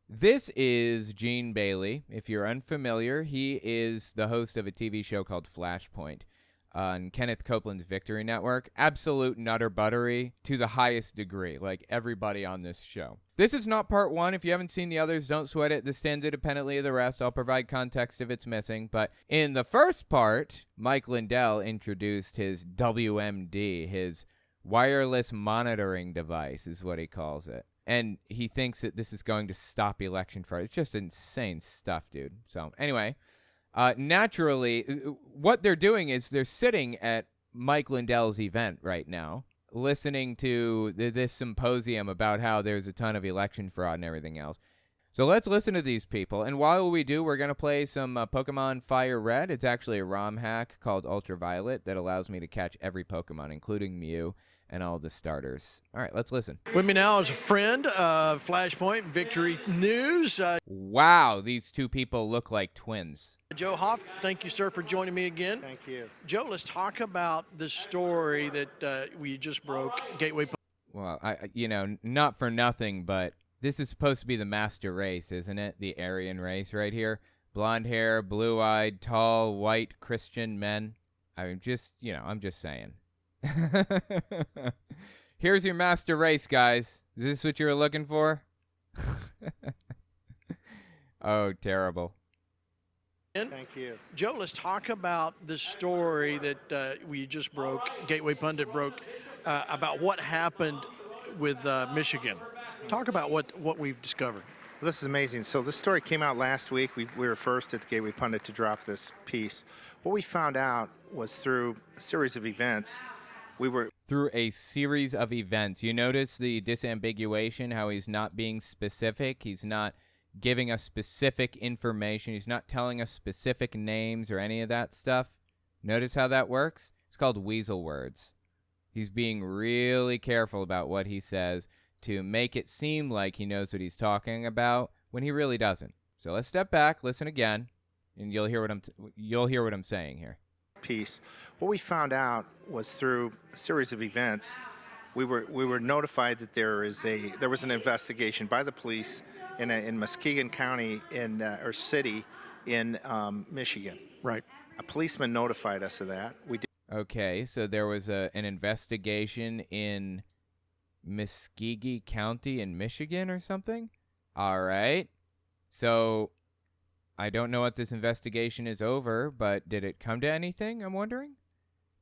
This is Gene Bailey. If you're unfamiliar, he is the host of a TV show called Flashpoint on Kenneth Copeland's Victory Network. Absolute nutter buttery to the highest degree, like everybody on this show. This is not part one. If you haven't seen the others, don't sweat it. This stands independently of the rest. I'll provide context if it's missing. But in the first part, Mike Lindell introduced his WMD, his wireless monitoring device is what he calls it. And he thinks that this is going to stop election fraud. It's just insane stuff, dude. So anyway, naturally, what they're doing is they're sitting at Mike Lindell's event right now, listening to this symposium about how there's a ton of election fraud and everything else. So let's listen to these people. And while we do, we're going to play some Pokemon Fire Red. It's actually a ROM hack called Ultraviolet that allows me to catch every Pokemon, including Mew and all the starters. All right, let's listen. With me now is a friend of Flashpoint Victory News. Wow, these two people look like twins. Joe Hoff, thank you, sir, for joining me again. Thank you. Joe, let's talk about the story that we just broke, Gateway. Well, not for nothing, but this is supposed to be the master race, isn't it? The Aryan race right here. Blonde hair, blue-eyed, tall, white Christian men. I'm just saying. Here's your master race, guys. Is this what you were looking for? Oh, terrible. Thank you. Joe, let's talk about the story that we just broke, Gateway Pundit broke, about what happened with Michigan. Talk about what we've discovered. Well, this is amazing. So this story came out last week. We were first at the Gateway Pundit to drop this piece. What we found out was through a series of events. Through a series of events. You notice the disambiguation, how he's not being specific. He's not giving us specific information. He's not telling us specific names or any of that stuff. Notice how that works? It's called weasel words. He's being really careful about what he says to make it seem like he knows what he's talking about when he really doesn't. So let's step back, listen again, and you'll hear what I'm saying here. Piece. What we found out was through a series of events. We were notified that there was an investigation by the police in Muskegon County or city in Michigan. Right. A policeman notified us of that. We did. Okay, so there was an investigation in Muskegon County in Michigan or something? All right. So I don't know what this investigation is over, but did it come to anything, I'm wondering?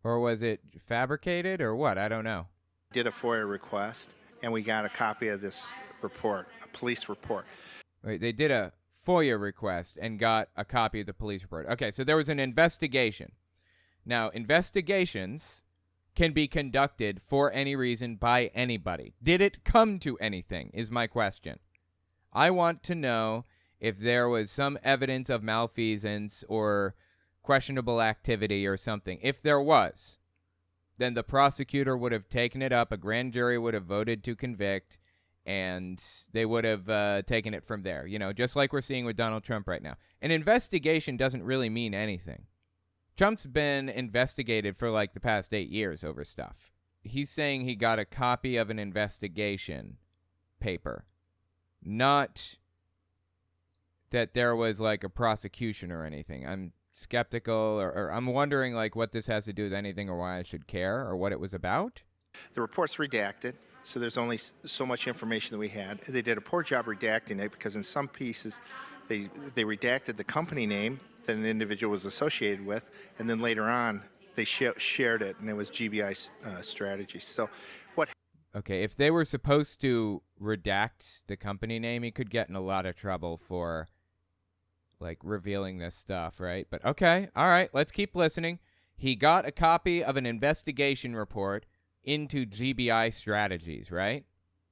Or was it fabricated or what? I don't know. Did a FOIA request, and we got a copy of this report, a police report. Wait, they did a FOIA request and got a copy of the police report. Okay, so there was an investigation. Now, investigations can be conducted for any reason by anybody. Did it come to anything is my question. I want to know if there was some evidence of malfeasance or questionable activity or something. If there was, then the prosecutor would have taken it up, a grand jury would have voted to convict, and they would have taken it from there. You know, just like we're seeing with Donald Trump right now. An investigation doesn't really mean anything. Trump's been investigated for like the past 8 years over stuff. He's saying he got a copy of an investigation paper, not that there was like a prosecution or anything. I'm skeptical, or I'm wondering like what this has to do with anything or why I should care or what it was about. The report's redacted, so there's only so much information that we had. They did a poor job redacting it because in some pieces they redacted the company name that an individual was associated with, and then later on they shared it, and it was GBI strategy. So what? Okay, if they were supposed to redact the company name, he could get in a lot of trouble for like revealing this stuff, right? But okay, all right, let's keep listening. He got a copy of an investigation report into GBI strategies, right?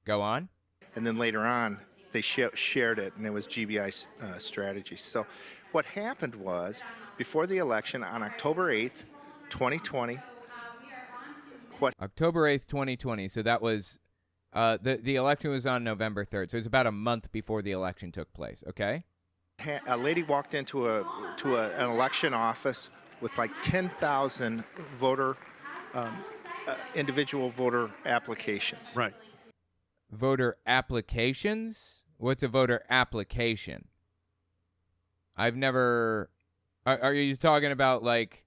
Go on. And then later on, they shared it, and it was GBI strategies. So what happened was, before the election on October 8th, 2020, October 8th, 2020, so that was, the election was on November 3rd, so it was about a month before the election took place, okay? A lady walked into an election office with like 10,000 individual voter applications. Right. Voter applications? What's a voter application? I've never... Are you talking about, like,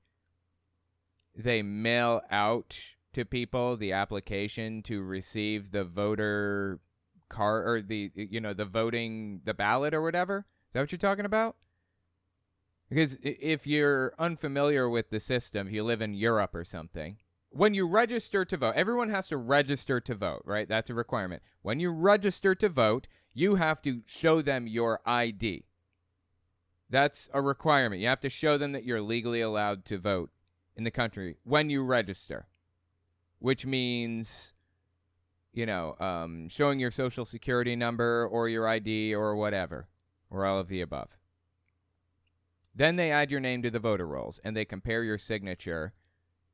they mail out to people the application to receive the voter card, or the ballot or whatever? Is that what you're talking about? Because if you're unfamiliar with the system, if you live in Europe or something, when you register to vote, everyone has to register to vote, right? That's a requirement. When you register to vote, you have to show them your ID. That's a requirement. You have to show them that you're legally allowed to vote in the country when you register, which means, showing your social security number or your ID or whatever, or all of the above. Then they add your name to the voter rolls, and they compare your signature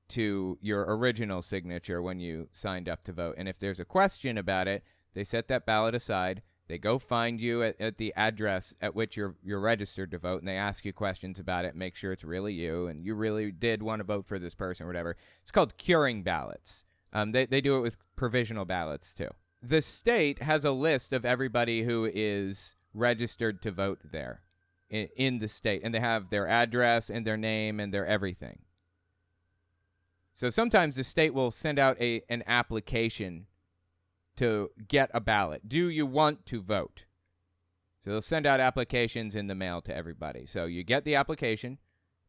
to your original signature when you signed up to vote. And if there's a question about it, they set that ballot aside. They go find you at the address at which you're registered to vote, and they ask you questions about it, make sure it's really you, and you really did want to vote for this person or whatever. It's called curing ballots. They do it with provisional ballots, too. The state has a list of everybody who is registered to vote there in the state, and they have their address and their name and their everything. So sometimes the state will send out an application to get a ballot. Do you want to vote? So they'll send out applications in the mail to everybody. So you get the application,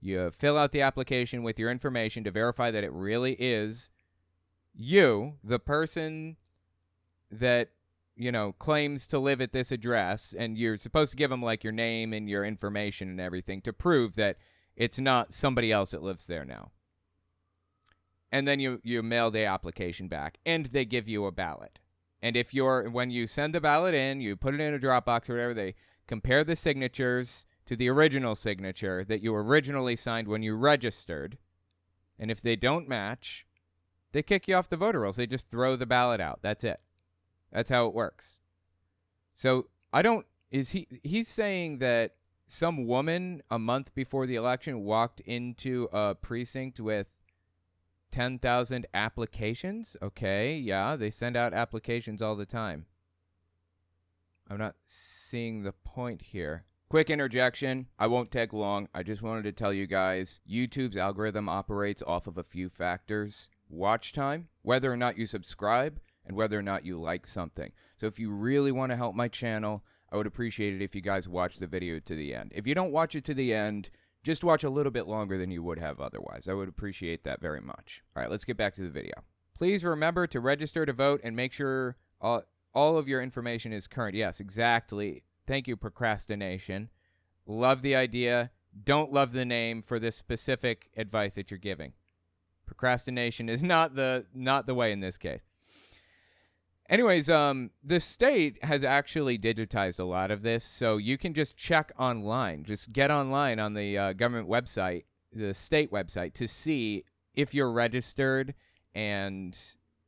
you fill out the application with your information to verify that it really is you, the person that, claims to live at this address, and you're supposed to give them, like, your name and your information and everything to prove that it's not somebody else that lives there now. And then you mail the application back, and they give you a ballot. And when you send the ballot in, you put it in a Dropbox or whatever, they compare the signatures to the original signature that you originally signed when you registered. And if they don't match, they kick you off the voter rolls. They just throw the ballot out. That's it. That's how it works. So he's saying that some woman a month before the election walked into a precinct with 10,000 applications? Okay, yeah, they send out applications all the time. I'm not seeing the point here. Quick interjection. I won't take long. I just wanted to tell you guys, YouTube's algorithm operates off of a few factors. Watch time, whether or not you subscribe, and whether or not you like something. So if you really want to help my channel, I would appreciate it if you guys watch the video to the end. If you don't watch it to the end, just watch a little bit longer than you would have otherwise. I would appreciate that very much. All right, let's get back to the video. Please remember to register to vote and make sure all of your information is current. Yes, exactly. Thank you, procrastination. Love the idea. Don't love the name for this specific advice that you're giving. Procrastination is not the way in this case. Anyways, the state has actually digitized a lot of this, so you can just check online. Just get online on the government website, the state website, to see if you're registered, and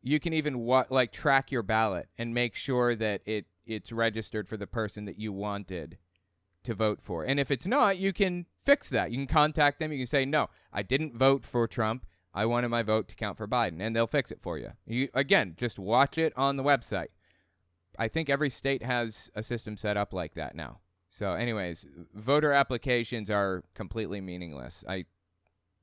you can even track your ballot and make sure that it's registered for the person that you wanted to vote for. And if it's not, you can fix that. You can contact them. You can say, no, I didn't vote for Trump. I wanted my vote to count for Biden, and they'll fix it for you. Again, just watch it on the website. I think every state has a system set up like that now. So anyways, voter applications are completely meaningless.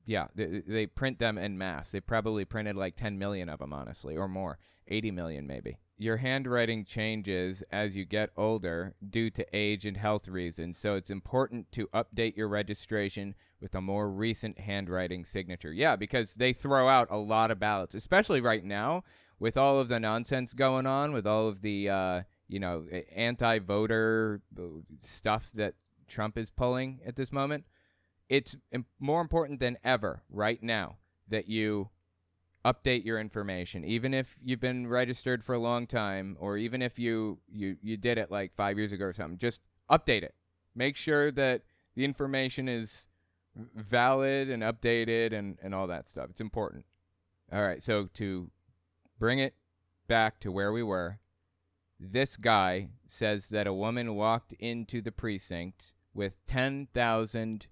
They print them en masse. They probably printed like 10 million of them, honestly, or more, 80 million maybe. Your handwriting changes as you get older due to age and health reasons, so it's important to update your registration with a more recent handwriting signature. Yeah, because they throw out a lot of ballots, especially right now with all of the nonsense going on, with all of the anti-voter stuff that Trump is pulling at this moment. It's more important than ever right now that you update your information, even if you've been registered for a long time, or even if you did it like 5 years ago or something. Just update it. Make sure that the information is valid and updated and all that stuff. It's important. All right, so to bring it back to where we were, this guy says that a woman walked into the precinct with 10,000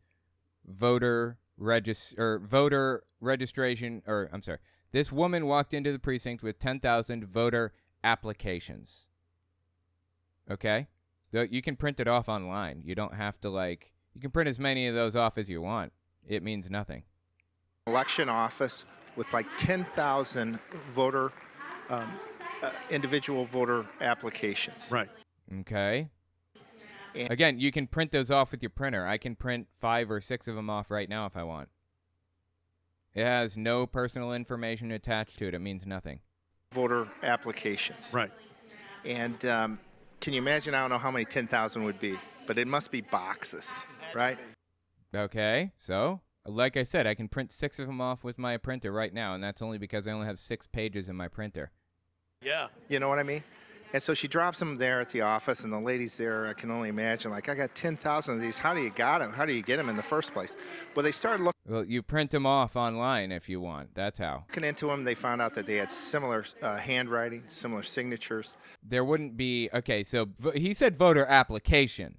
this woman walked into the precinct with 10,000 voter applications. Okay? You can print it off online. You don't have to, like, you can print as many of those off as you want. It means nothing. Election office with like 10,000 voter, individual voter applications. Right. Okay. And- Again, you can print those off with your printer. I can print 5 or 6 of them off right now if I want. It has no personal information attached to it. It means nothing. Voter applications. Right. And can you imagine? I don't know how many 10,000 would be, but it must be boxes, right? Okay, so, like I said, I can print 6 of them off with my printer right now, and that's only because I only have 6 pages in my printer. Yeah. You know what I mean? And so she drops them there at the office, and the ladies there, I can only imagine, like, I got 10,000 of these. How do you got them? How do you get them in the first place? Well, they started Well, you print them off online if you want. That's how. looking into them. They found out that they had similar handwriting, similar signatures. There wouldn't be... Okay, so he said voter application.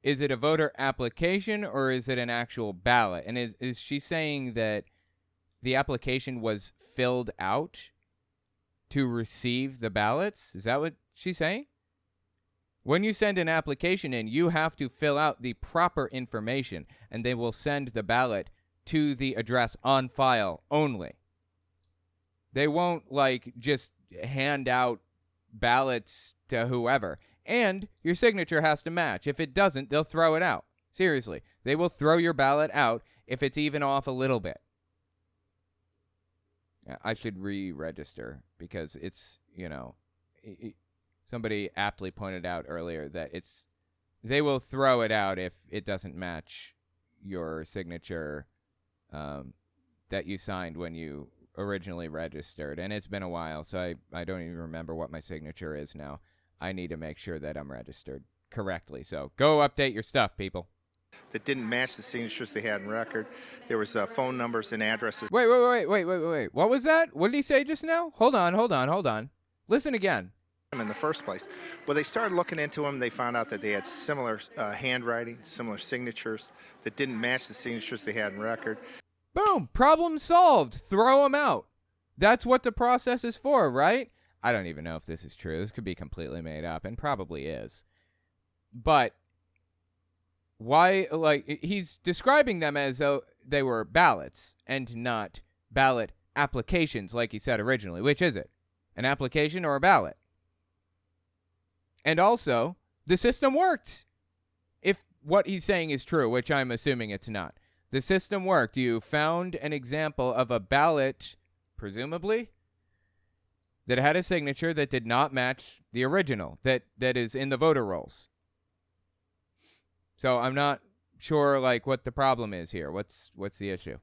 Is it a voter application or is it an actual ballot? And is she saying that the application was filled out to receive the ballots? Is that what she's saying? When you send an application in, you have to fill out the proper information, and they will send the ballot to the address on file only. They won't, like, just hand out ballots to whoever. And your signature has to match. If it doesn't, they'll throw it out. Seriously. They will throw your ballot out if it's even off a little bit. I should re-register because it's, somebody aptly pointed out earlier that they will throw it out if it doesn't match your signature that you signed when you originally registered. And it's been a while, so I don't even remember what my signature is now. I need to make sure that I'm registered correctly. So go update your stuff, people. That didn't match the signatures they had in record. There was phone numbers and addresses. Wait. What was that? What did he say just now? Hold on. Listen again. In the first place. Well, they started looking into them. They found out that they had similar handwriting, similar signatures that didn't match the signatures they had in record. Boom. Problem solved. Throw them out. That's what the process is for, right? I don't even know if this is true. This could be completely made up, and probably is. But why, like, he's describing them as though they were ballots and not ballot applications, like he said originally. Which is it? An application or a ballot? And also, the system worked. If what he's saying is true, which I'm assuming it's not. The system worked. You found an example of a ballot, presumably, that had a signature that did not match the original that is in the voter rolls. So I'm not sure, like, what the problem is here. What's the issue?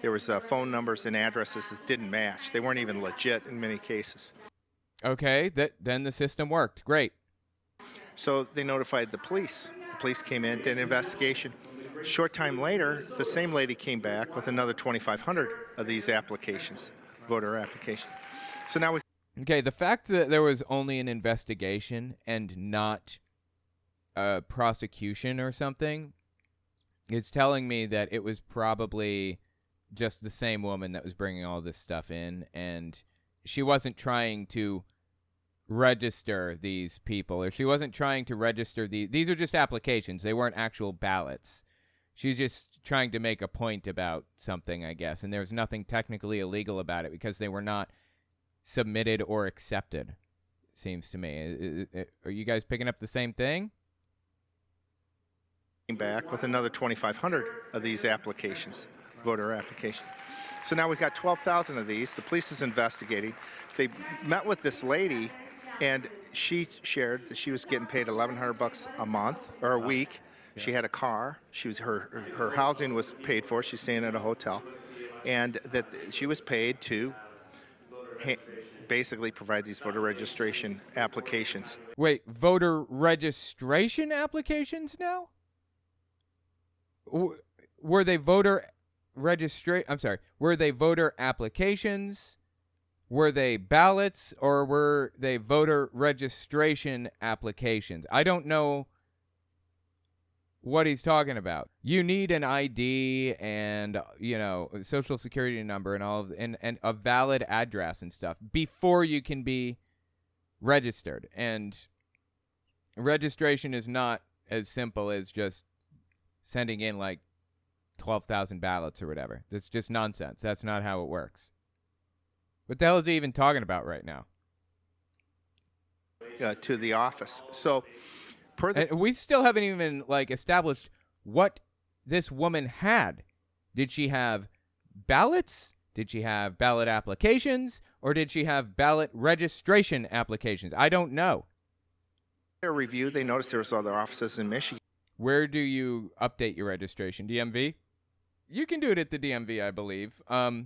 There was phone numbers and addresses that didn't match. They weren't even legit in many cases. Okay, then the system worked. Great. So they notified the police. The police came in, did an investigation. Short time later, the same lady came back with another 2,500 of these applications, voter applications. So now Okay, the fact that there was only an investigation and not a prosecution or something is telling me that it was probably just the same woman that was bringing all this stuff in, and she wasn't trying to register these people, or she wasn't trying to register these are just applications. They weren't actual ballots. She's just trying to make a point about something, I guess, and there's nothing technically illegal about it because they were not submitted or accepted, seems to me. Are you guys picking up the same thing? came back with another 2,500 of these applications, voter applications. So now we've got 12,000 of these. The police is investigating. They met with this lady, and she shared that she was getting paid $1,100 a month or a week. She had a car. Her housing was paid for. She's staying at a hotel, and that she was paid to basically provide these voter registration applications. Wait, voter registration applications now? Were they voter were they voter applications? Were they ballots, or were they voter registration applications? I don't know what he's talking about. You need an ID and, a social security number and all of, and a valid address and stuff before you can be registered. And registration is not as simple as just sending in like 12,000 ballots or whatever. That's just nonsense. That's not how it works. What the hell is he even talking about right now? To the office. So, And we still haven't even like established what this woman had. Did she have ballots? Did she have ballot applications? Or did she have ballot registration applications? I don't know. their review, they noticed there was other offices in Michigan. Where do you update your registration? DMV? You can do it at the DMV, I believe. I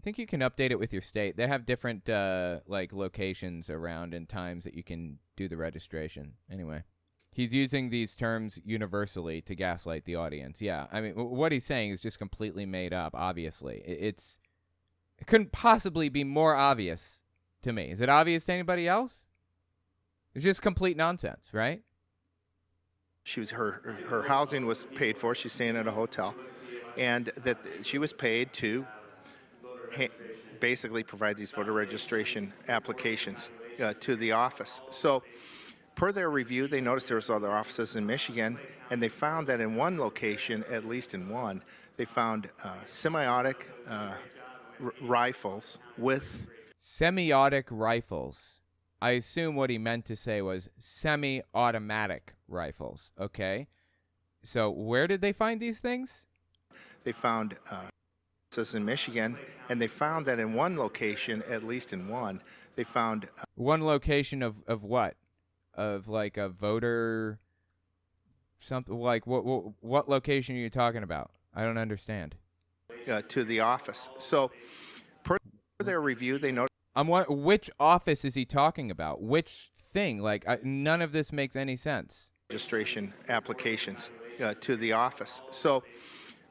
think you can update it with your state. They have different like locations around and times that you can do the registration. Anyway, he's using these terms universally to gaslight the audience. Yeah, I mean, what he's saying is just completely made up, obviously. It couldn't possibly be more obvious to me. Is it obvious to anybody else? It's just complete nonsense, right? She was her housing was paid for. She's staying at a hotel, and that she was paid to basically provide these voter registration applications to the office. So, per their review, they noticed there was other offices in Michigan, and they found that in one location, at least in one, they found semiotic rifles with semiotic rifles. I assume what he meant to say was semi-automatic rifles, okay? So where did they find these things? They found offices in Michigan, and they found that in one location, at least in one, they found... one location of what? Of like a voter... something like what location are you talking about? I don't understand. To the office. So per their review, they noticed... which office is he talking about? Which thing? Like, none of this makes any sense. Registration applications to the office. So,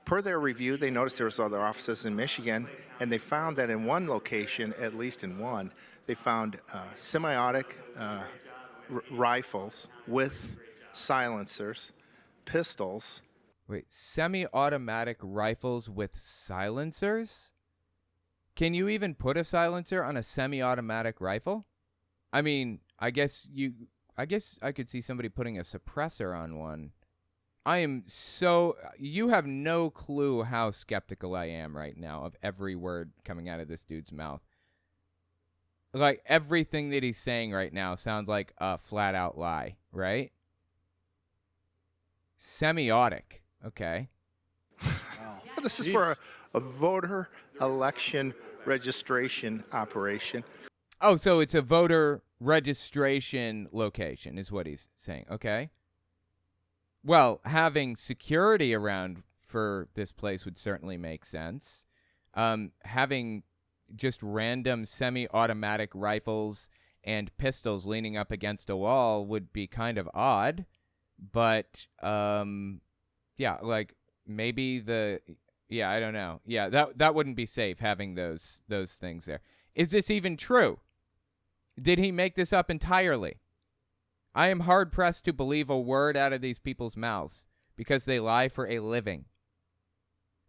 per their review, they noticed there was other offices in Michigan, and they found that in one location, at least in one, they found semiotic rifles with silencers, pistols. Wait, semi-automatic rifles with silencers? Can you even put a silencer on a semi-automatic rifle? I mean, I guess I could see somebody putting a suppressor on one. You have no clue how skeptical I am right now of every word coming out of this dude's mouth. Like, everything that he's saying right now sounds like a flat-out lie, right? Semiotic, okay. Wow. This is for a voter election registration operation. Oh, so it's a voter registration location is what he's saying. Okay. Well, having security around for this place would certainly make sense. Having just random semi-automatic rifles and pistols leaning up against a wall would be kind of odd. But, yeah, like maybe I don't know. Yeah, that wouldn't be safe having those things there. Is this even true? Did he make this up entirely? I am hard-pressed to believe a word out of these people's mouths because they lie for a living.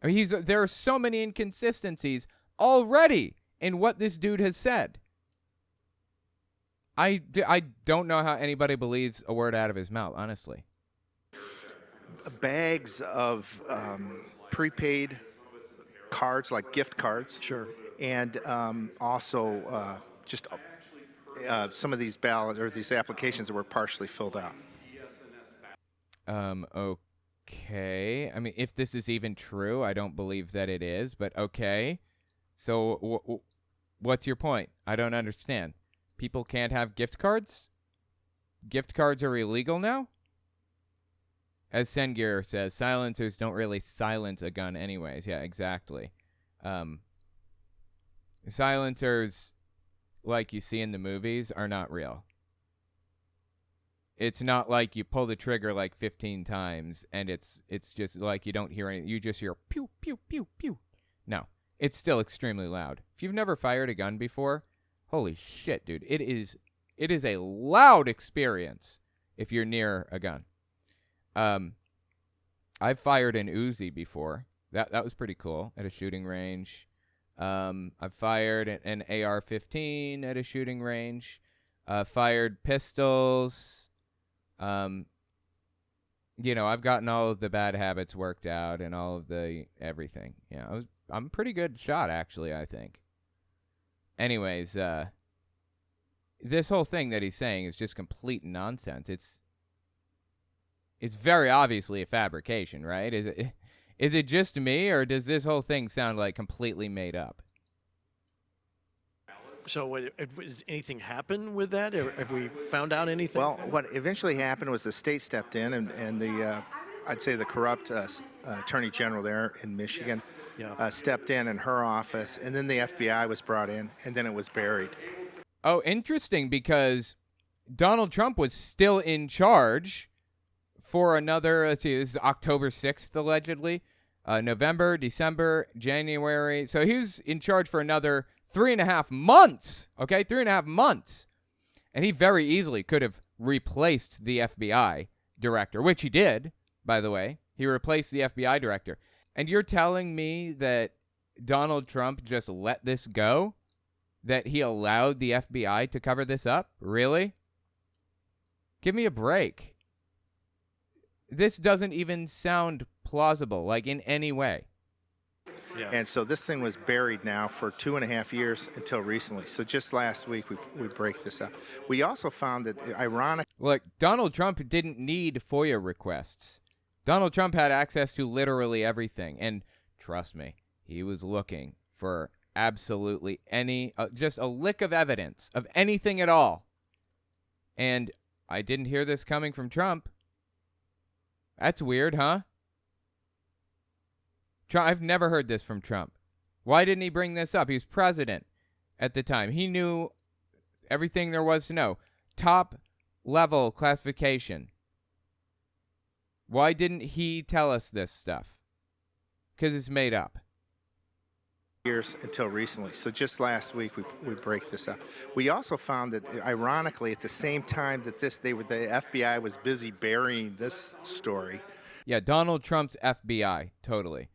I mean, there are so many inconsistencies already in what this dude has said. I don't know how anybody believes a word out of his mouth, honestly. Bags of prepaid cards, like gift cards. Sure. And also just some of these ballots or these applications that were partially filled out. Okay. I mean, if this is even true, I don't believe that it is, but okay. So what's your point? I don't understand. People can't have gift cards? Gift cards are illegal now? As Sengir says, silencers don't really silence a gun anyways. Yeah, exactly. Silencers, like you see in the movies, are not real. It's not like you pull the trigger like 15 times and it's just like you don't hear anything. You just hear pew, pew, pew, pew. No, it's still extremely loud. If you've never fired a gun before, holy shit, dude. It is a loud experience if you're near a gun. I've fired an Uzi before. That was pretty cool at a shooting range. I've fired an AR-15 at a shooting range. fired pistols. I've gotten all of the bad habits worked out and all of the everything. Yeah, I'm a pretty good shot, actually, I think. Anyways, this whole thing that he's saying is just complete nonsense. It's very obviously a fabrication, right? Is it just me, or does this whole thing sound like completely made up? So, does anything happen with that? Have we found out anything? Well, what eventually happened was the state stepped in, and the I'd say the corrupt attorney general there in Michigan stepped in her office, and then the FBI was brought in, and then it was buried. Oh, interesting, because Donald Trump was still in charge for another, let's see, this is October 6th, allegedly, November, December, January. So he was in charge for another 3.5 months, okay? 3.5 months. And he very easily could have replaced the FBI director, which he did, by the way. He replaced the FBI director. And you're telling me that Donald Trump just let this go? That he allowed the FBI to cover this up? Really? Give me a break. This doesn't even sound plausible, like in any way. Yeah. And so this thing was buried now for 2.5 years until recently. So just last week, we break this up. We also found that, ironic. Look, Donald Trump didn't need FOIA requests. Donald Trump had access to literally everything. And trust me, he was looking for absolutely just a lick of evidence of anything at all. And I didn't hear this coming from Trump. That's weird, huh? I've never heard this from Trump. Why didn't he bring this up? He was president at the time. He knew everything there was to know. Top level classification. Why didn't he tell us this stuff? Because it's made up. Years until recently. So just last week, we break this up. We also found that, ironically, at the same time that the FBI was busy burying this story. Yeah, Donald Trump's FBI, totally.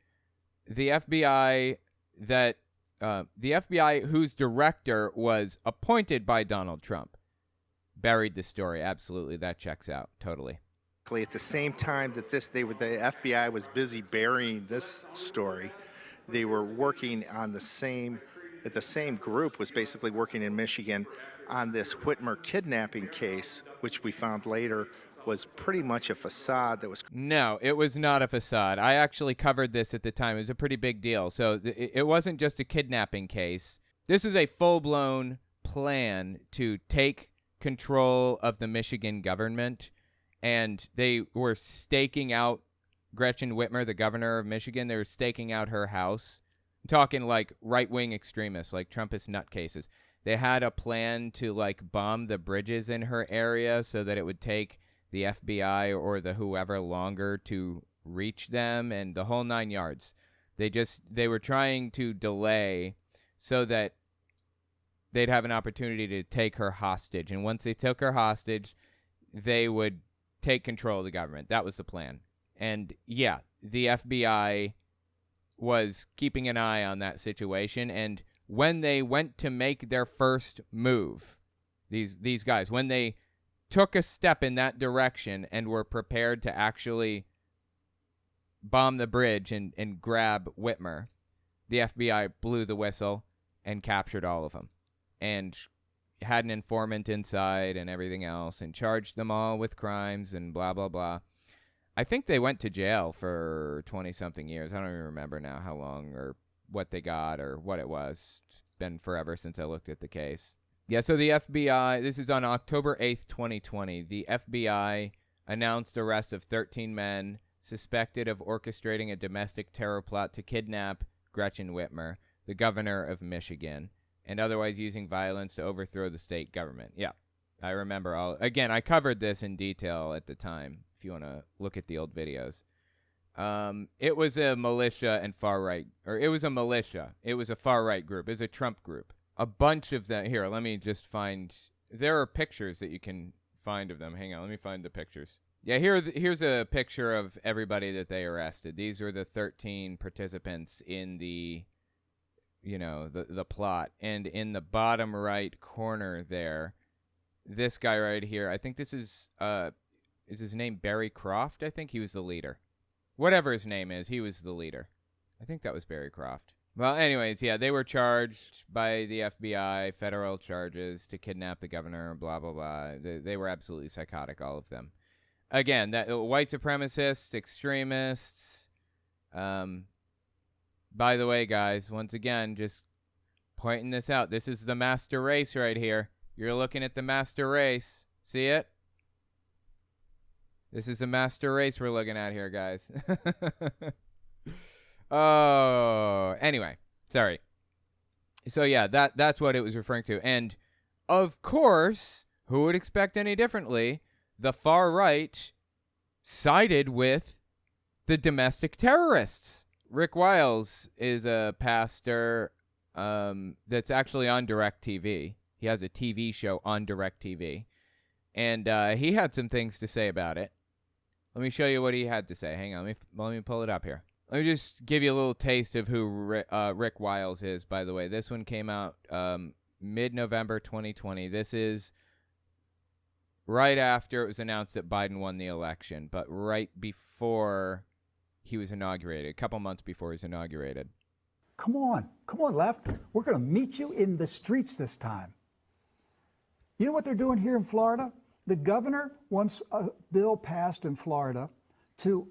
The FBI whose director was appointed by Donald Trump buried the story. Absolutely, that checks out totally. At the same time that the FBI was busy burying this story, they were working on the same group was basically working in Michigan on this Whitmer kidnapping case, which we found later was pretty much a facade that was... No, it was not a facade. I actually covered this at the time. It was a pretty big deal. So it wasn't just a kidnapping case. This is a full-blown plan to take control of the Michigan government, and they were staking out Gretchen Whitmer, the governor of Michigan. They were staking out her house. I'm talking like right-wing extremists, like Trumpist nutcases. They had a plan to like bomb the bridges in her area so that it would take the FBI or the whoever longer to reach them, and the whole 9 yards. They were trying to delay so that they'd have an opportunity to take her hostage. And once they took her hostage, they would take control of the government. That was the plan. And yeah, the FBI was keeping an eye on that situation. And when they went to make their first move, these guys, when they took a step in that direction and were prepared to actually bomb the bridge and grab Whitmer, the FBI blew the whistle and captured all of them and had an informant inside and everything else and charged them all with crimes and blah, blah, blah. I think they went to jail for 20-something years. I don't even remember now how long or what they got or what it was. It's been forever since I looked at the case. Yeah, so the FBI, this is on October 8th, 2020. The FBI announced the arrest of 13 men suspected of orchestrating a domestic terror plot to kidnap Gretchen Whitmer, the governor of Michigan, and otherwise using violence to overthrow the state government. Yeah, I remember all. Again, I covered this in detail at the time, if you want to look at the old videos. It was a militia and far-right, or it was a militia. It was a far-right group. It was a Trump group. A bunch of them. Here, let me just find. There are pictures that you can find of them. Hang on, let me find the pictures. Yeah, here's a picture of everybody that they arrested. These were the 13 participants in the plot. And in the bottom right corner there, this guy right here. I think this is his name Barry Croft? I think he was the leader. Whatever his name is, he was the leader. I think that was Barry Croft. Well, anyways, yeah, they were charged by the FBI, federal charges to kidnap the governor, blah, blah, blah. They were absolutely psychotic, all of them. Again, that white supremacists, extremists. By the way, guys, once again, just pointing this out. This is the master race right here. You're looking at the master race. See it? This is the master race we're looking at here, guys. Oh, anyway, sorry. So yeah, that's what it was referring to. And of course, who would expect any differently? The far right sided with the domestic terrorists. Rick Wiles is a pastor that's actually on DirecTV. He has a TV show on DirecTV. And he had some things to say about it. Let me show you what he had to say. Hang on, let me pull it up here. Let me just give you a little taste of who Rick Wiles is, by the way. This one came out mid-November 2020. This is right after it was announced that Biden won the election, but right before he was inaugurated, a couple months before he was inaugurated. Come on, left. We're going to meet you in the streets this time. You know what they're doing here in Florida? The governor wants a bill passed in Florida to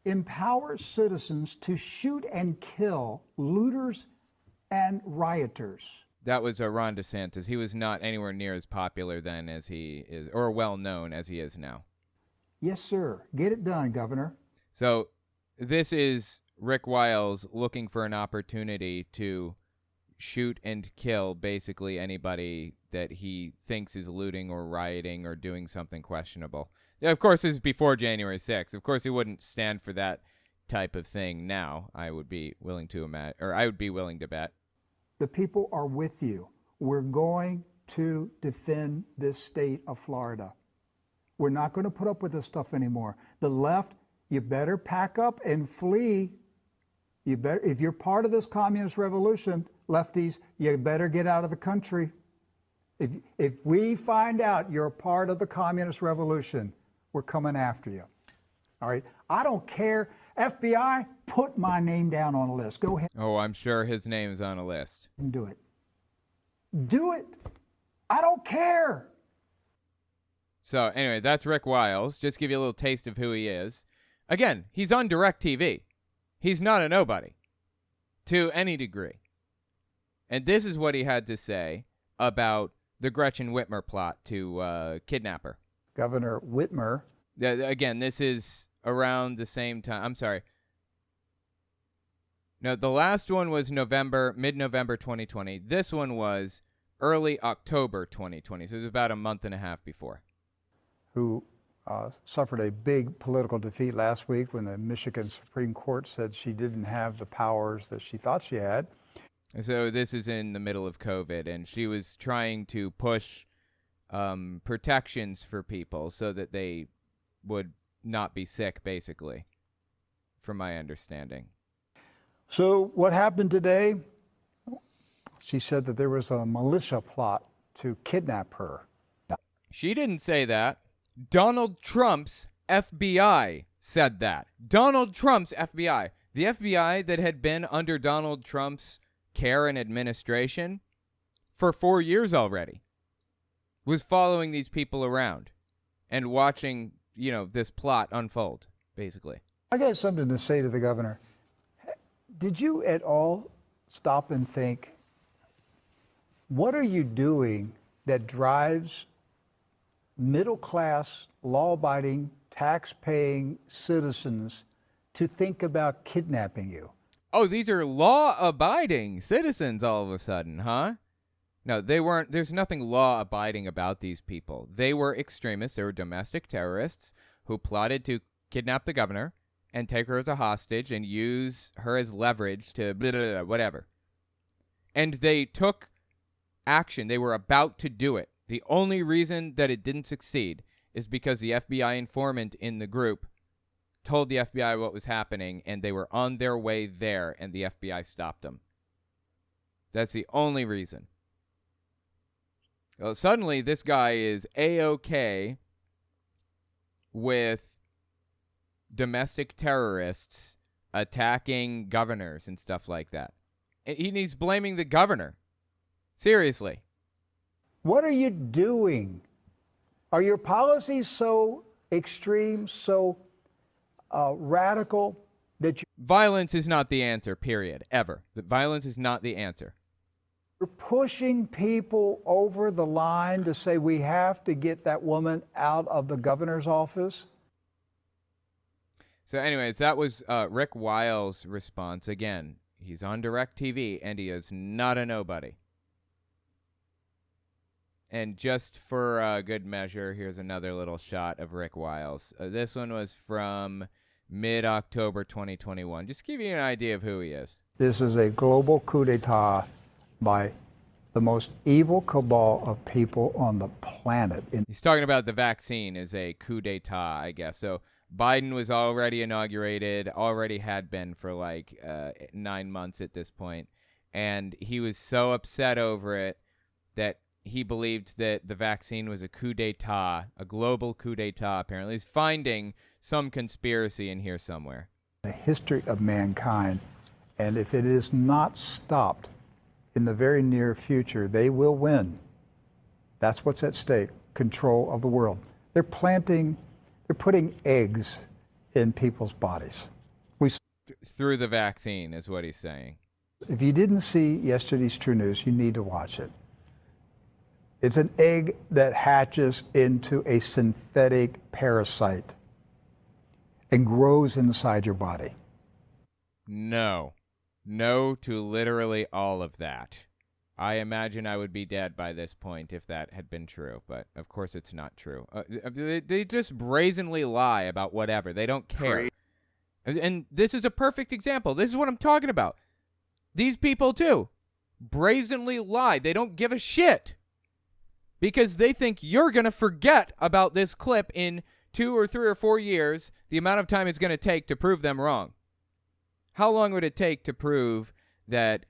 empower citizens to shoot and kill looters and rioters. That was Ron DeSantis. He was not anywhere near as popular then as he is, or well known as he is now. Yes, sir. Get it done, Governor. So this is Rick Wiles looking for an opportunity to shoot and kill basically anybody that he thinks is looting or rioting or doing something questionable. Yeah, of course, this is before January 6th. Of course, he wouldn't stand for that type of thing now. I would be willing to imagine, or I would be willing to bet. The people are with you. We're going to defend this state of Florida. We're not going to put up with this stuff anymore. The left, you better pack up and flee. You better, if you're part of this communist revolution, lefties, you better get out of the country. If we find out you're a part of the communist revolution, we're coming after you. All right? I don't care. FBI, put my name down on a list. Go ahead. Oh, I'm sure his name is on a list. And do it. Do it. I don't care. So anyway, that's Rick Wiles. Just give you a little taste of who he is. Again, he's on DirecTV. He's not a nobody to any degree. And this is what he had to say about the Gretchen Whitmer plot to kidnap her. Governor Whitmer. Again, this is around the same time. I'm sorry. No, the last one was mid-November 2020. This one was early October 2020. So it was about a month and a half before. Who suffered a big political defeat last week when the Michigan Supreme Court said she didn't have the powers that she thought she had. So this is in the middle of COVID, and she was trying to push protections for people so that they would not be sick, basically, from my understanding. So what happened today? She said that there was a militia plot to kidnap her. She didn't say that. Donald Trump's FBI said that. Donald Trump's FBI. The FBI that had been under Donald Trump's care and administration for 4 years already was following these people around and watching, this plot unfold, basically. I got something to say to the governor. Did you at all stop and think, what are you doing that drives middle-class, law-abiding, tax-paying citizens to think about kidnapping you? Oh, these are law-abiding citizens all of a sudden, huh? No, they weren't. There's nothing law-abiding about these people. They were extremists. They were domestic terrorists who plotted to kidnap the governor and take her as a hostage and use her as leverage to blah, blah, blah, whatever. And they took action. They were about to do it. The only reason that it didn't succeed is because the FBI informant in the group told the FBI what was happening, and they were on their way there, and the FBI stopped them. That's the only reason. Well, suddenly this guy is A-OK with domestic terrorists attacking governors and stuff like that. He's blaming the governor. Seriously. What are you doing? Are your policies so extreme, so radical that Violence is not the answer, period, ever. Violence is not the answer. you're pushing people over the line to say we have to get that woman out of the governor's office? So anyways, that was Rick Wiles' response. Again, he's on DirecTV, and he is not a nobody. And just for good measure, here's another little shot of Rick Wiles. This one was from mid-October 2021. Just to give you an idea of who he is. This is a global coup d'etat by the most evil cabal of people on the planet. He's talking about the vaccine as a coup d'etat, I guess. So Biden was already inaugurated, already had been for like 9 months at this point. And he was so upset over it that he believed that the vaccine was a coup d'etat, a global coup d'etat, apparently. He's finding some conspiracy in here somewhere. The history of mankind, and if it is not stopped in the very near future, they will win. That's what's at stake, control of the world. They're putting eggs in people's bodies. Through the vaccine is what he's saying. If you didn't see yesterday's True News, you need to watch it. It's an egg that hatches into a synthetic parasite and grows inside your body. No to literally all of that. I imagine I would be dead by this point if that had been true, but of course it's not true. They just brazenly lie about whatever. They don't care. And this is a perfect example. This is what I'm talking about. These people, too, brazenly lie. They don't give a shit because they think you're going to forget about this clip in 2 or 3 or 4 years, the amount of time it's going to take to prove them wrong. How long would it take to prove that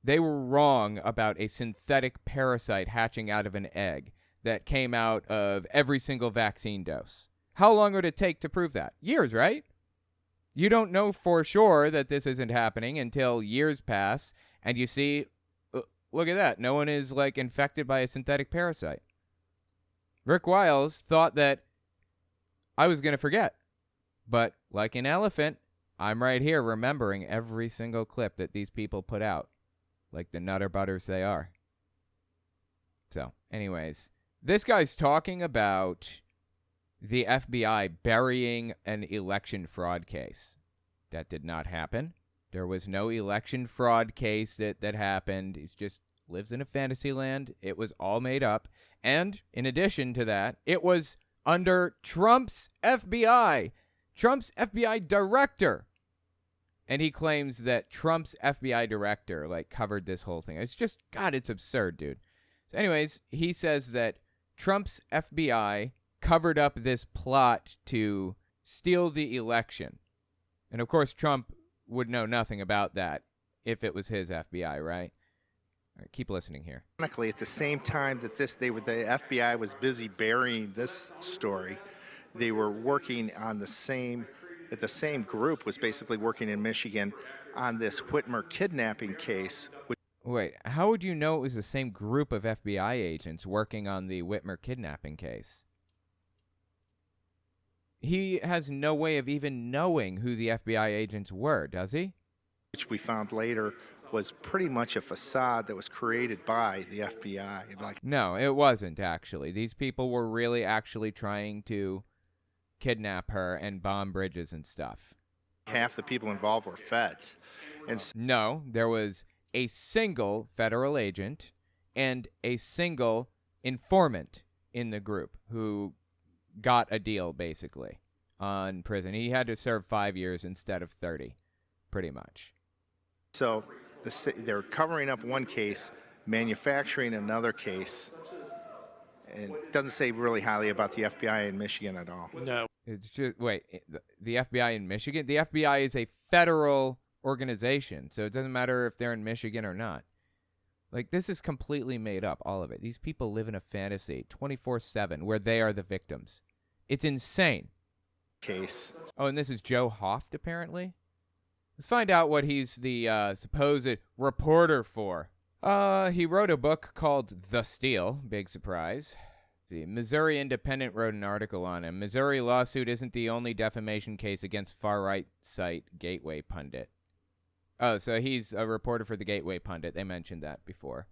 they were wrong about a synthetic parasite hatching out of an egg that came out of every single vaccine dose? How long would it take to prove that? Years, right? You don't know for sure that this isn't happening until years pass and you see, look at that. No one is like infected by a synthetic parasite. Rick Wiles thought that I was going to forget. But like an elephant, I'm right here remembering every single clip that these people put out. Like the nutter butters they are. So, anyways, this guy's talking about the FBI burying an election fraud case. That did not happen. There was no election fraud case that happened. He just lives in a fantasy land. It was all made up. And in addition to that, it was under Trump's FBI director. And he claims that Trump's FBI director covered this whole thing. It's just, God, it's absurd, dude. So anyways, he says that Trump's FBI covered up this plot to steal the election. And of course, Trump would know nothing about that if it was his FBI, right? All right, keep listening here. Ironically, at the same time that the FBI was busy burying this story, they were working on the same group was basically working in Michigan on this Whitmer kidnapping case. Wait, how would you know it was the same group of FBI agents working on the Whitmer kidnapping case? He has no way of even knowing who the FBI agents were, does he? Which we found later was pretty much a facade that was created by the FBI. No, it wasn't, actually. These people were really actually trying to kidnap her and bomb bridges and stuff. Half the people involved were feds. No, there was a single federal agent and a single informant in the group who got a deal, basically, on prison. He had to serve 5 years instead of 30, pretty much. So they're covering up one case, manufacturing another case, and it doesn't say really highly about the FBI in Michigan at all. No. It's just, wait, the FBI in Michigan? The FBI is a federal organization, so it doesn't matter if they're in Michigan or not. Like, this is completely made up, all of it. These people live in a fantasy 24/7 where they are the victims. It's insane. Case. Oh, and this is Joe Hoft, apparently. Let's find out what he's the supposed reporter for. He wrote a book called The Steal. Big surprise. The Missouri Independent wrote an article on him. Missouri lawsuit isn't the only defamation case against far-right site Gateway Pundit. Oh, so he's a reporter for the Gateway Pundit. They mentioned that before.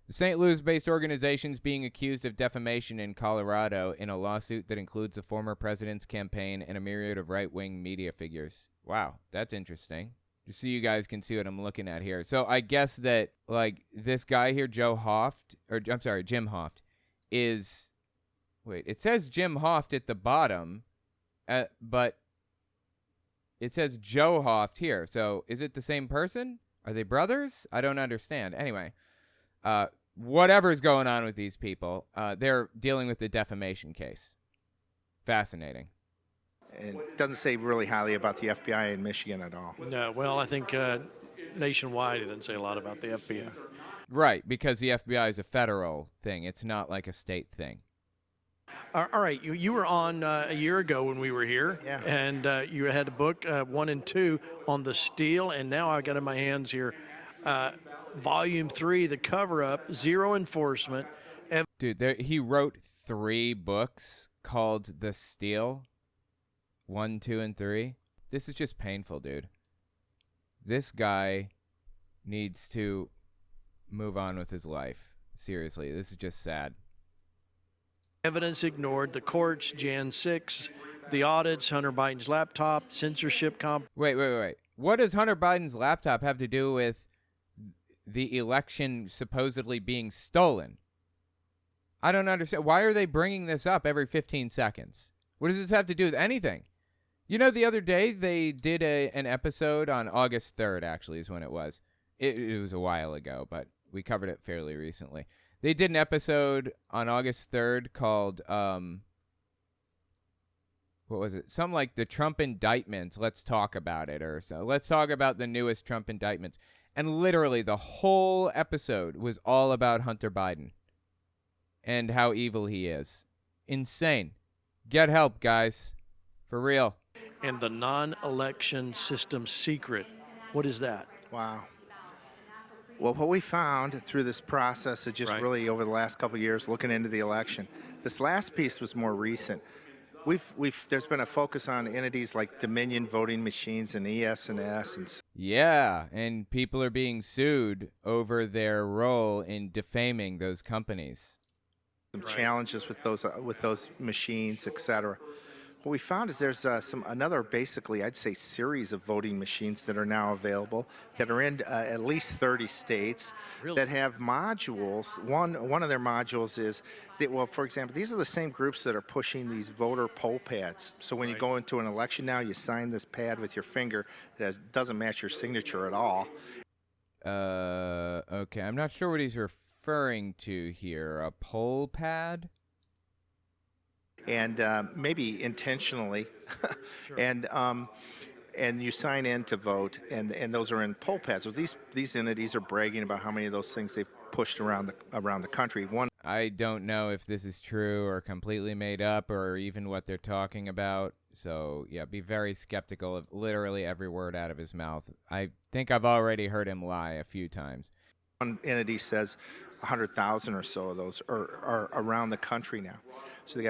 The St. Louis-based organization is being accused of defamation in Colorado in a lawsuit that includes a former president's campaign and a myriad of right-wing media figures. Wow, that's interesting. Just so you guys can see what I'm looking at here. So I guess that, like, this guy here, Jim Hoft, is... Wait, it says Jim Hoft at the bottom, but it says Joe Hoft here. So is it the same person? Are they brothers? I don't understand. Anyway, whatever's going on with these people, they're dealing with the defamation case. Fascinating. And it doesn't say really highly about the FBI in Michigan at all. No, well, I think nationwide it doesn't say a lot about the FBI. Right, because the FBI is a federal thing. It's not like a state thing. All right, you were on a year ago when we were here, Yeah. and you had a book 1 and 2 on the Steal, and now I got in my hands here Volume 3, The Cover-Up, Zero Enforcement. Dude, he wrote 3 books called The Steal, 1, 2, and 3. This is just painful, dude. This guy needs to move on with his life. Seriously, this is just sad. Evidence ignored, the courts, Jan 6, the audits, Hunter Biden's laptop, censorship Wait. What does Hunter Biden's laptop have to do with the election supposedly being stolen? I don't understand. Why are they bringing this up every 15 seconds? What does this have to do with anything? You know, the other day they did an episode on August 3rd, actually, is when it was. It was a while ago, but we covered it fairly recently. They did an episode on August 3rd called, what was it? Something like the Trump indictments. Let's talk about it. Or so. Let's talk about the newest Trump indictments. And literally the whole episode was all about Hunter Biden and how evil he is. Insane. Get help, guys. For real. and the non-election system secret. What is that? Wow. Well, what we found through this process is just really over the last couple of years looking into the election. This last piece was more recent. There's been a focus on entities like Dominion Voting Machines and ES&S. And yeah, and people are being sued over their role in defaming those companies. some challenges with those machines, et cetera. What we found is there's another, basically, I'd say, series of voting machines that are now available that are in at least 30 states that have modules. One of their modules is that, well, for example, these are the same groups that are pushing these voter poll pads. So when you go into an election now, you sign this pad with your finger that doesn't match your signature at all. Okay, I'm not sure what he's referring to here. A poll pad? And maybe intentionally, and you sign in to vote, and those are in poll pads. So these entities are bragging about how many of those things they've pushed around the country. One, I don't know if this is true or completely made up or even what they're talking about. So yeah, be very skeptical of literally every word out of his mouth. I think I've already heard him lie a few times. One entity says 100,000 or so of those are around the country now. So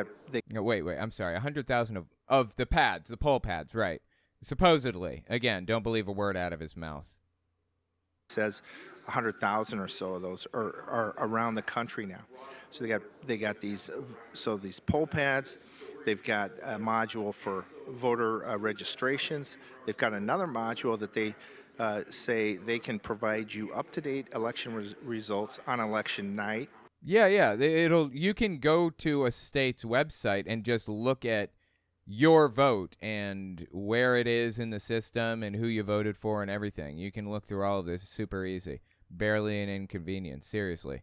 No, wait, I'm sorry. 100,000 of the pads, the poll pads, right? Supposedly. Again, don't believe a word out of his mouth. Says 100,000 or so of those are around the country now. So they got these poll pads. They've got a module for voter registrations. They've got another module that they say they can provide you up-to-date election results on election night. Yeah. You can go to a state's website and just look at your vote and where it is in the system and who you voted for and everything. You can look through all of this. It's super easy. Barely an inconvenience. Seriously.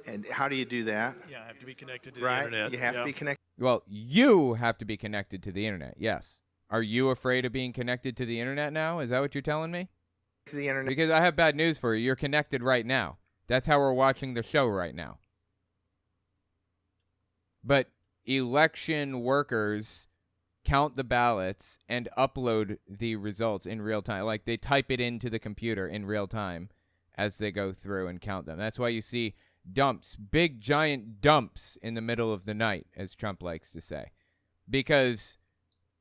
And how do you do that? Yeah, I have to be connected to the internet. You have to be connected. Well, you have to be connected to the internet. Yes. Are you afraid of being connected to the internet now? Is that what you're telling me? To the internet. Because I have bad news for you. You're connected right now. That's how we're watching the show right now. But election workers count the ballots and upload the results in real time. Like, they type it into the computer in real time as they go through and count them. That's why you see dumps, big giant dumps in the middle of the night, as Trump likes to say, because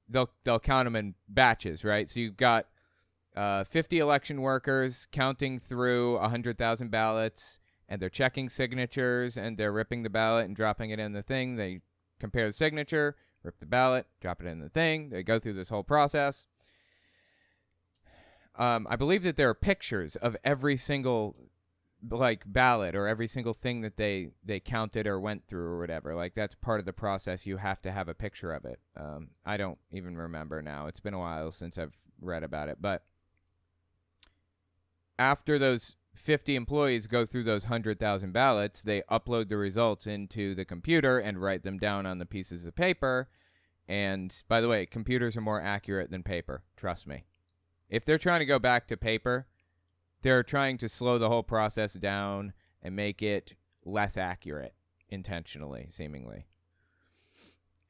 they'll count them in batches, right? So you've got 50 election workers counting through 100,000 ballots, and they're checking signatures, and they're ripping the ballot and dropping it in the thing. They compare the signature, rip the ballot, drop it in the thing. They go through this whole process. I believe that there are pictures of every single ballot or every single thing that they counted or went through or whatever. Like, that's part of the process. You have to have a picture of it. I don't even remember now. It's been a while since I've read about it. But after those 50 employees go through those 100,000 ballots, they upload the results into the computer and write them down on the pieces of paper. And by the way, computers are more accurate than paper. Trust me. If they're trying to go back to paper, they're trying to slow the whole process down and make it less accurate intentionally, seemingly.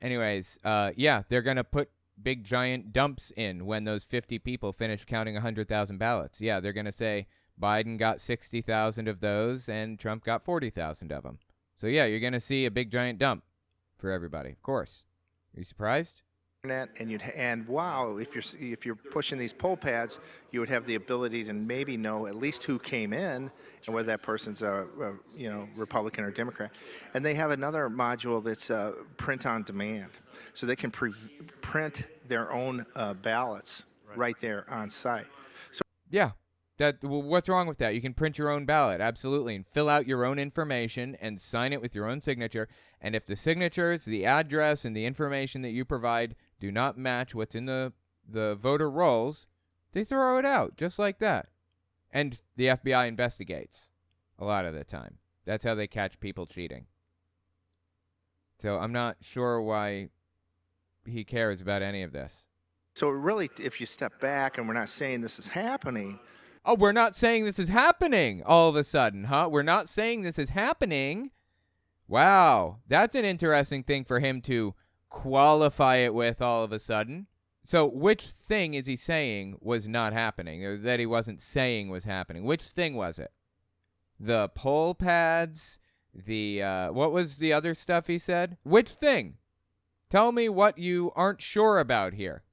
Anyways, yeah, they're going to put big giant dumps in when those 50 people finish counting 100,000 ballots. Yeah, they're going to say Biden got 60,000 of those and Trump got 40,000 of them. So yeah, you're going to see a big giant dump for everybody, of course. Are you surprised? And wow, if you're pushing these poll pads, you would have the ability to maybe know at least who came in and whether that person's a Republican or Democrat. And they have another module that's print on demand, so they can print their own ballots right there on site. So yeah, what's wrong with that? You can print your own ballot, absolutely, and fill out your own information and sign it with your own signature. And if the signatures, the address, and the information that you provide do not match what's in the voter rolls, they throw it out just like that. And the FBI investigates a lot of the time. That's how they catch people cheating. So I'm not sure why he cares about any of this. So really, if you step back, and we're not saying this is happening. Oh, we're not saying this is happening all of a sudden, huh? We're not saying this is happening. Wow, that's an interesting thing for him to qualify it with all of a sudden. So which thing is he saying was not happening, or that he wasn't saying was happening? Which thing was it? The poll pads? What was the other stuff he said? Which thing? Tell me what you aren't sure about here.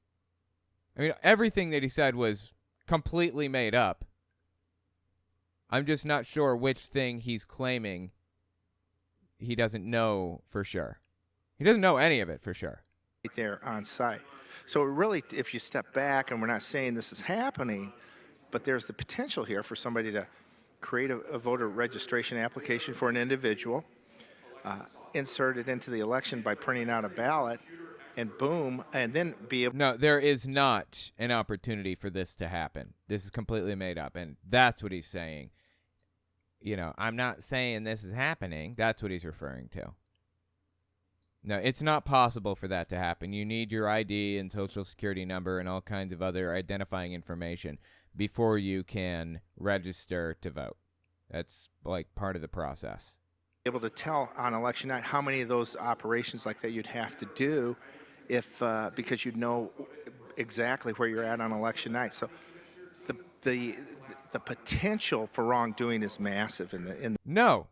I mean, everything that he said was completely made up. I'm just not sure which thing he's claiming he doesn't know for sure. He doesn't know any of it for sure. Right there on site. So really, if you step back, and we're not saying this is happening, but there's the potential here for somebody to create a voter registration application for an individual, insert it into the election by printing out a ballot, and boom, and then be able. No, there is not an opportunity for this to happen. This is completely made up, and that's what he's saying. You know, I'm not saying this is happening. That's what he's referring to. No, it's not possible for that to happen. You need your ID and social security number and all kinds of other identifying information before you can register to vote. That's like part of the process. Able to tell on election night how many of those operations like that you'd have to do if because you'd know exactly where you're at on election night. So the potential for wrongdoing is massive in the No,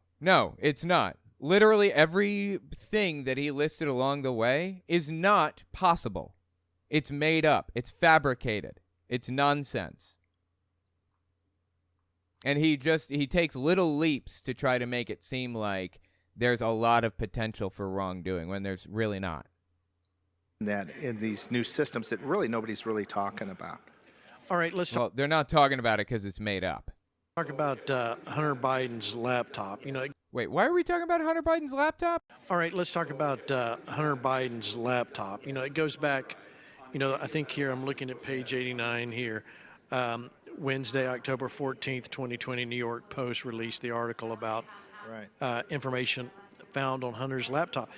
it's not. Literally everything that he listed along the way is not possible. It's made up. It's fabricated. It's nonsense. And he takes little leaps to try to make it seem like there's a lot of potential for wrongdoing when there's really not. That in these new systems that really nobody's really talking about. All right, let's Well, they're not talking about it because it's made up. talk about Hunter Biden's laptop. Wait, why are we talking about Hunter Biden's laptop? All right, let's talk about Hunter Biden's laptop. It goes back, I think here I'm looking at page 89 here. Wednesday, October 14th, 2020, New York Post released the article about information found on Hunter's laptop.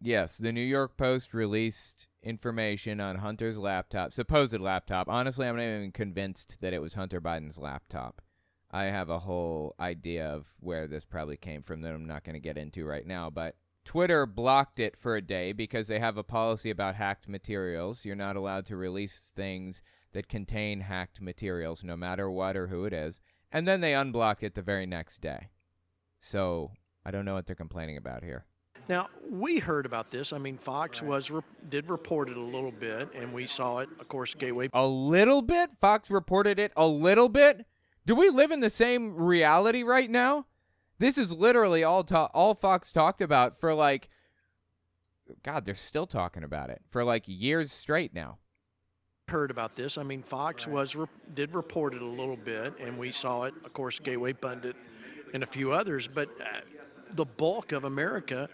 Yes, the New York Post released information on Hunter's laptop, supposed laptop. Honestly, I'm not even convinced that it was Hunter Biden's laptop. I have a whole idea of where this probably came from that I'm not going to get into right now, but Twitter blocked it for a day because they have a policy about hacked materials. You're not allowed to release things that contain hacked materials, no matter what or who it is. And then they unblocked it the very next day. So I don't know what they're complaining about here. Now, we heard about this. I mean, Fox did report it a little bit, and we saw it, of course, Gateway. A little bit? Fox reported it a little bit? Do we live in the same reality right now? This is literally all Fox talked about for like, God, they're still talking about it for like years straight now. Heard about this. I mean, Fox did report it a little bit, and we saw it, of course, Gateway Pundit and a few others, but the bulk of America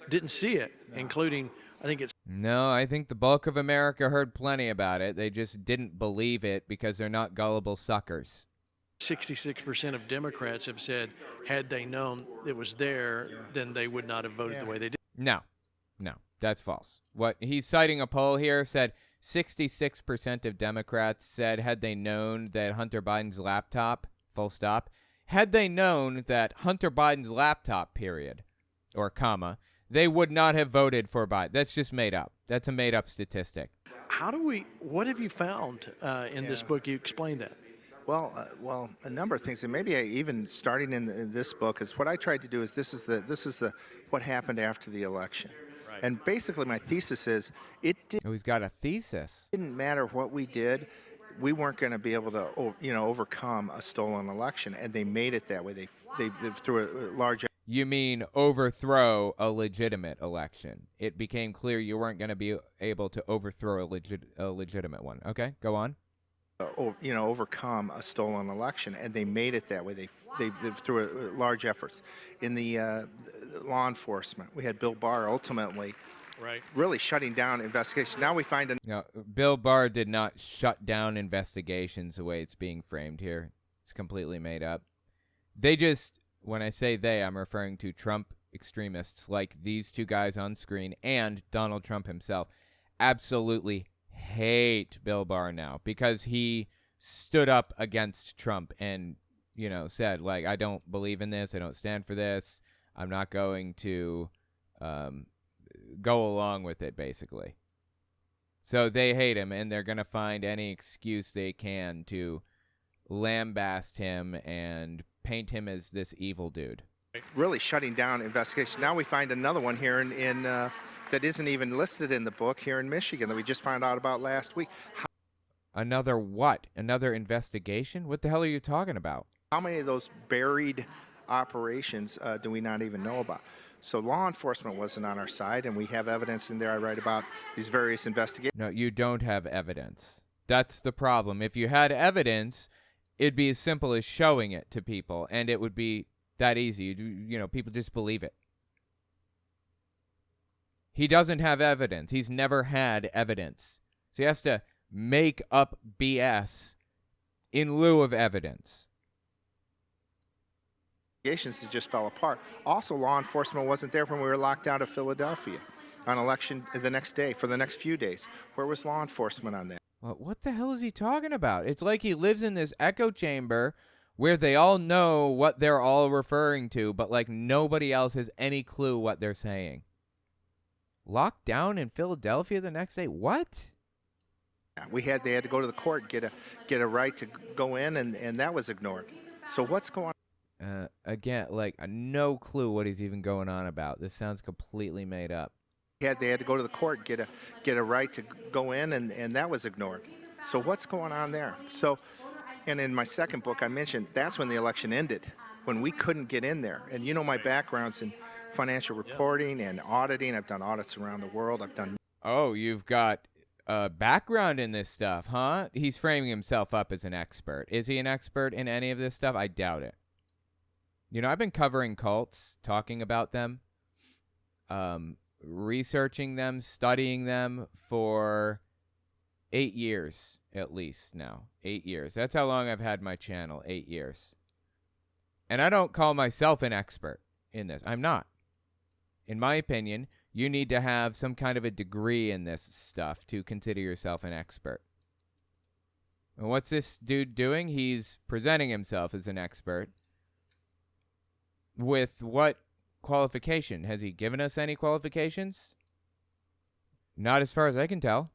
didn't see it, including, I think it's... No, I think the bulk of America heard plenty about it. They just didn't believe it because they're not gullible suckers. 66% of Democrats have said, had they known it was there, then they would not have voted the way they did. No, that's false. What he's citing a poll here said 66% of Democrats said had they known that Hunter Biden's laptop, full stop, had they known that Hunter Biden's laptop, period, or comma, they would not have voted for Biden. That's just made up. That's a made up statistic. What have you found in this book? You explained that. Well, a number of things, and maybe even starting in this book is what I tried to do is this is the what happened after the election, right. And basically my thesis is he's got a thesis. Didn't matter what we did, we weren't going to be able to overcome a stolen election, and they made it that way. They threw a large. You mean overthrow a legitimate election? It became clear you weren't going to be able to overthrow a legitimate one. Okay, go on. Overcome a stolen election, and they made it that way. They threw large efforts in the law enforcement. We had Bill Barr ultimately, right, really shutting down investigations. Now we find no, Bill Barr did not shut down investigations the way it's being framed here. It's completely made up. They just, when I say they, I'm referring to Trump extremists like these two guys on screen and Donald Trump himself. Absolutely hate Bill Barr now because he stood up against Trump and, said, like, I don't believe in this. I don't stand for this. I'm not going to go along with it, basically. So they hate him, and they're going to find any excuse they can to lambaste him and paint him as this evil dude. Really shutting down investigations. Now we find another one here in that isn't even listed in the book here in Michigan that we just found out about last week. Another what? Another investigation? What the hell are you talking about? How many of those buried operations do we not even know about? So law enforcement wasn't on our side, and we have evidence in there. I write about these various investigations. No, you don't have evidence. That's the problem. If you had evidence, it'd be as simple as showing it to people, and it would be that easy. People just believe it. He doesn't have evidence. He's never had evidence. So he has to make up BS in lieu of evidence. That just fell apart. Also, law enforcement wasn't there when we were locked out of Philadelphia on election the next day for the next few days. Where was law enforcement on that? Well, what the hell is he talking about? It's like he lives in this echo chamber where they all know what they're all referring to, but like nobody else has any clue what they're saying. Locked down in Philadelphia the next day? What? They had to go to the court, get a right to go in, and that was ignored. So what's going on? Again, no clue what he's even going on about. This sounds completely made up. They had to go to the court, get a right to go in, and that was ignored. So what's going on there? So, and in my second book, I mentioned that's when the election ended, when we couldn't get in there. And my background's in financial reporting and auditing. I've done audits around the world. Oh, you've got a background in this stuff, huh? He's framing himself up as an expert. Is he an expert in any of this stuff? I doubt it. I've been covering cults, talking about them, researching them, studying them for 8 years at least now. 8 years. That's how long I've had my channel, 8 years. And I don't call myself an expert in this. I'm not. In my opinion, you need to have some kind of a degree in this stuff to consider yourself an expert. And what's this dude doing? He's presenting himself as an expert. With what qualification? Has he given us any qualifications? Not as far as I can tell.